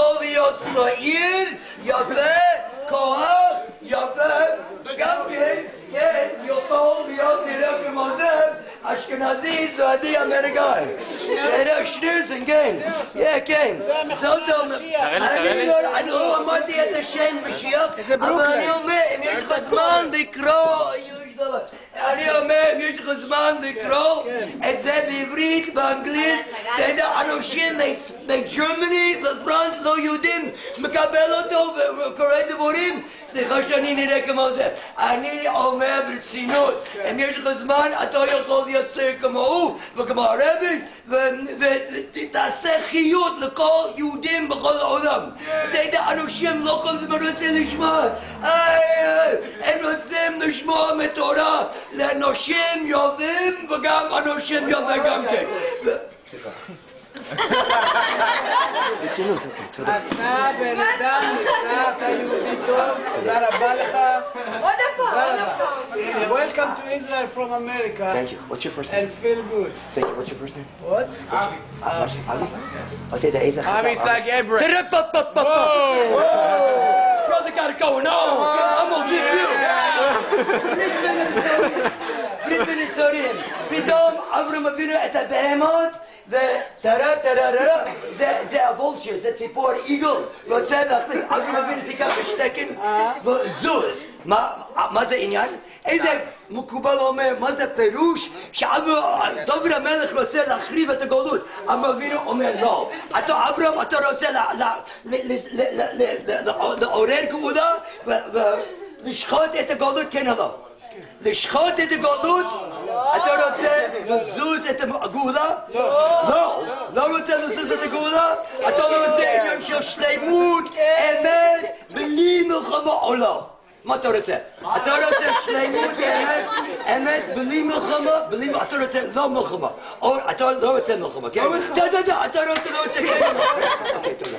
יכול להיות צעיר, יפה, כוח, יפה, וגם כן, יכול להיות נראה כמו זה, אשכנזי, סועדי, אמריקאי. שנירסן, כן, כן. זאת אומרת, אני לא אמרתי את השם משיח, אבל אני אומר, אם יש לך זמן לקרוא, אני אומר, אם יש לך זמן לקרוא את זה בעברית, באנגלית, אתה יודע, אנשים בגרמני, בפרנס, לא יהודים, מקבל אותו וקורא דברים, סליחה שאני נראה כמו זה. אני אומר ברצינות, אם יש לך זמן, אתה יכול לייצר כמו הוא וכמו הרבי, ותעשה חיות לכל יהודים בכל העולם. אתה יודע, אנשים לא כל הזמן רוצים לשמוע, הם רוצים לשמוע מתורה לאנשים יובים וגם אנשים יובים גם כן. ברצינות, אוקיי, תודה. אתה בן אדם נפלא, אתה יהודי טוב, תודה רבה לך. עוד פעם. Welcome to Israel from America. Thank you. What's your first name? And feel good. Thank you. What's your first name? What? Ali? Oh, did the Isaac? Avi Sagebra. Brother got it going on. I'm gonna give you. Listen to Sorin. פתאום אברהם אבינו את הבהמות וטרה, זה הוולצ'ר, זה ציפור איגל, רוצה להחליט, אברהם אבינו תיקח בשתקן וזוז. מה זה עניין? איזה מקובל אומר, מה זה פירוש? שדוד המלך רוצה להחריב את הגלות. אברהם אבינו אומר לא. אברהם, אתה רוצה לעורר גאולה ולשחוט את הגלות, כן או לא? לשחוט את הגלות? אתה רוצה לזוז את הגאולה? לא. לא רוצה לזוז את הגאולה? אתה לא רוצה עניין של שלמות, אמת, בלי מלחמה או לא? מה אתה רוצה? אתה רוצה שלמות, אמת, בלי מלחמה? אתה רוצה לא מלחמה. או אתה לא רוצה מלחמה, כן? אתה לא רוצה כן. אוקיי, תודה.